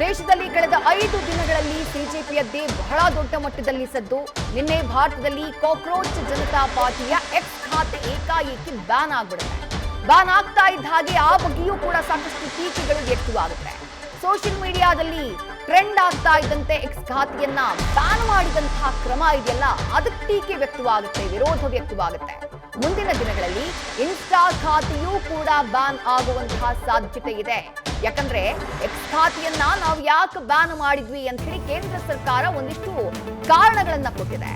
ದೇಶದಲ್ಲಿ ಕಳೆದ 5 ದಿನಗಳಲ್ಲಿ ಸಿಜೆಪಿಯದ್ದೇ ಬಹಳ ದೊಡ್ಡ ಮಟ್ಟದಲ್ಲಿ ಸದ್ದು. ನಿನ್ನೆ ಭಾರತದಲ್ಲಿ ಕಾಕ್ರೋಚ್ ಜನತಾ ಪಾರ್ಟಿಯ ಎಕ್ಸ್ ಖಾತೆ ಏಕಾಏಕಿ ಬ್ಯಾನ್ ಆಗ್ಬಿಡುತ್ತೆ. ಬ್ಯಾನ್ ಆಗ್ತಾ ಇದ್ದ ಹಾಗೆ ಆ ಬಗ್ಗೆಯೂ ಕೂಡ ಸಾಕಷ್ಟು ಟೀಕೆಗಳು ವ್ಯಕ್ತವಾಗುತ್ತೆ. ಸೋಷಿಯಲ್ ಮೀಡಿಯಾದಲ್ಲಿ ಟ್ರೆಂಡ್ ಆಗ್ತಾ ಇದ್ದಂತೆ ಎಕ್ಸ್ ಖಾತೆಯನ್ನ ಬ್ಯಾನ್ ಮಾಡಿದಂತಹ ಕ್ರಮ ಇದೆಯಲ್ಲ, ಅದಕ್ಕೆ ಟೀಕೆ ವ್ಯಕ್ತವಾಗುತ್ತೆ, ವಿರೋಧ ವ್ಯಕ್ತವಾಗುತ್ತೆ. ಮುಂದಿನ ದಿನಗಳಲ್ಲಿ ಇನ್ಸ್ಟಾ ಖಾತೆಯೂ ಕೂಡ ಬ್ಯಾನ್ ಆಗುವಂತಹ ಸಾಧ್ಯತೆ ಇದೆ. ಯಾಕಂದ್ರೆ ಎಕ್ಸ್ ಖಾತೆಯನ್ನ ನಾವು ಯಾಕೆ ಬ್ಯಾನ್ ಮಾಡಿದ್ವಿ ಅಂತ ಹೇಳಿ ಕೇಂದ್ರ ಸರ್ಕಾರ ಒಂದಿಷ್ಟು ಕಾರಣಗಳನ್ನ ಕೊಟ್ಟಿದೆ.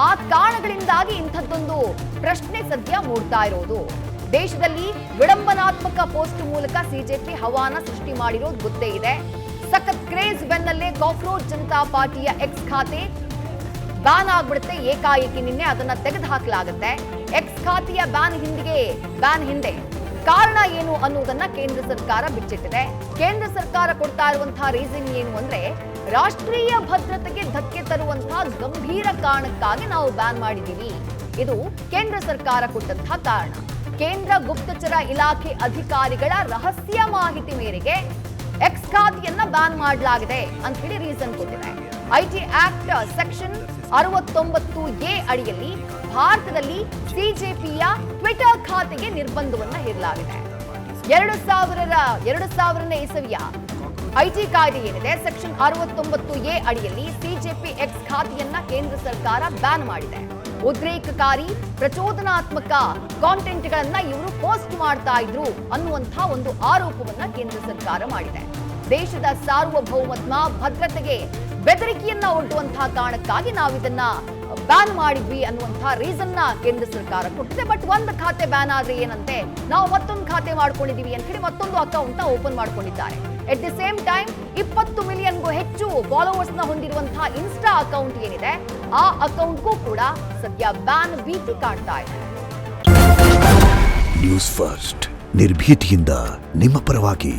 ಆ ಕಾರಣಗಳಿಂದಾಗಿ ಇಂಥದ್ದೊಂದು ಪ್ರಶ್ನೆ ಸದ್ಯ ಮೂಡ್ತಾ ಇರೋದು. ದೇಶದಲ್ಲಿ ವಿಡಂಬನಾತ್ಮಕ ಪೋಸ್ಟ್ ಮೂಲಕ ಸಿಜೆಪಿ ಹವಾನ ಸೃಷ್ಟಿ ಮಾಡಿರೋದು ಗೊತ್ತೇ ಇದೆ. ಸಖತ್ ಕ್ರೇಜ್ ಬೆನ್ನಲ್ಲೇ ಕಾಕ್ರೋಚ್ ಜನತಾ ಪಾರ್ಟಿಯ ಎಕ್ಸ್ ಖಾತೆ ಬ್ಯಾನ್ ಆಗ್ಬಿಡುತ್ತೆ. ಏಕಾಏಕಿ ನಿನ್ನೆ ಅದನ್ನ ತೆಗೆದು ಹಾಕಲಾಗುತ್ತೆ. ಎಕ್ಸ್ ಖಾತೆಯ ಬ್ಯಾನ್ ಹಿಂದೆ ಕಾರಣ ಏನು ಅನ್ನೋದನ್ನ ಕೇಂದ್ರ ಸರ್ಕಾರ ಬಿಚ್ಚಿಟ್ಟಿದೆ. ಕೇಂದ್ರ ಸರ್ಕಾರ ಕೊಡ್ತಾ ಇರುವಂತಹ ರೀಸನ್ ಏನು ಅಂದ್ರೆ, ರಾಷ್ಟ್ರೀಯ ಭದ್ರತೆಗೆ ಧಕ್ಕೆ ತರುವಂತಹ ಗಂಭೀರ ಕಾರಣಕ್ಕಾಗಿ ನಾವು ಬ್ಯಾನ್ ಮಾಡಿದೀವಿ. ಇದು ಕೇಂದ್ರ ಸರ್ಕಾರ ಕೊಟ್ಟಂತಹ ಕಾರಣ. ಕೇಂದ್ರ ಗುಪ್ತಚರ ಇಲಾಖೆ ಅಧಿಕಾರಿಗಳ ರಹಸ್ಯ ಮಾಹಿತಿ ಮೇರೆಗೆ ಎಕ್ಸ್ ಖಾತೆಯನ್ನ ಬ್ಯಾನ್ ಮಾಡಲಾಗಿದೆ ಅಂತ ಹೇಳಿ ರೀಸನ್ ಕೊಟ್ಟಿದೆ. ಐಟಿ ಆಕ್ಟ್ ಸೆಕ್ಷನ್ 69A ಅಡಿಯಲ್ಲಿ ಭಾರತದಲ್ಲಿ ಸಿಜೆಪಿಯ ಟ್ವಿಟರ್ ಖಾತೆಗೆ ನಿರ್ಬಂಧವನ್ನ ಹೇರಲಾಗಿದೆ. 2000ನೇ ಇಸವಿಯ ಐಟಿ ಕಾಯ್ದೆ ಏನಿದೆ, ಸೆಕ್ಷನ್ 69A ಅಡಿಯಲ್ಲಿ ಸಿಜೆಪಿ ಎಕ್ಸ್ ಖಾತೆಯನ್ನ ಕೇಂದ್ರ ಸರ್ಕಾರ ಬ್ಯಾನ್ ಮಾಡಿದೆ. ಉದ್ರೇಕಕಾರಿ, ಪ್ರಚೋದನಾತ್ಮಕ ಕಾಂಟೆಂಟ್ಗಳನ್ನ ಇವರು ಪೋಸ್ಟ್ ಮಾಡ್ತಾ ಇದ್ರು ಅನ್ನುವಂತಹ ಒಂದು ಆರೋಪವನ್ನ ಕೇಂದ್ರ ಸರ್ಕಾರ ಮಾಡಿದೆ. ದೇಶದ ಸಾರ್ವಭೌಮತ್ವ, ಭದ್ರತೆಗೆ ಬೆದರಿಕೆಯನ್ನ ಒಡ್ಡುವಂತಹ ಕಾರಣಕ್ಕಾಗಿ ನಾವು ಇದನ್ನ ಬ್ಯಾನ್ ಮಾಡಿದ್ವಿ ಅನ್ನುವಂತಹ ರೀಸನ್ ನ ಕೇಂದ್ರ ಸರ್ಕಾರ ಕೊಟ್ಟಿದೆ. ಬಟ್ ಒಂದು ಖಾತೆ ಬ್ಯಾನ್ ಆದ್ರೆ ಏನಂತೆ, ನಾವು ಮತ್ತೊಂದು ಖಾತೆ ಮಾಡ್ಕೊಂಡಿದೀವಿ ಅಂತ ಹೇಳಿ ಮತ್ತೊಂದು ಅಕೌಂಟ್ ಓಪನ್ ಮಾಡ್ಕೊಂಡಿದ್ದಾರೆ. ಎಟ್ ದಿ ಸೇಮ್ ಟೈಮ್ 20 ಮಿಲಿಯನ್ಗೂ ಹೆಚ್ಚು ಫಾಲೋವರ್ಸ್ ನ ಹೊಂದಿರುವಂತಹ ಇನ್ಸ್ಟಾ ಅಕೌಂಟ್ ಏನಿದೆ, ಆ ಅಕೌಂಟ್ಗೂ ಕೂಡ ಸದ್ಯ ಬ್ಯಾನ್ ಭೀತಿ ಕಾಡ್ತಾ ಇದೆ. ನ್ಯೂಸ್ ಫಸ್ಟ್ ನಿರ್ಭೀತಿಯಿಂದ ನಿಮ್ಮ ಪರವಾಗಿ.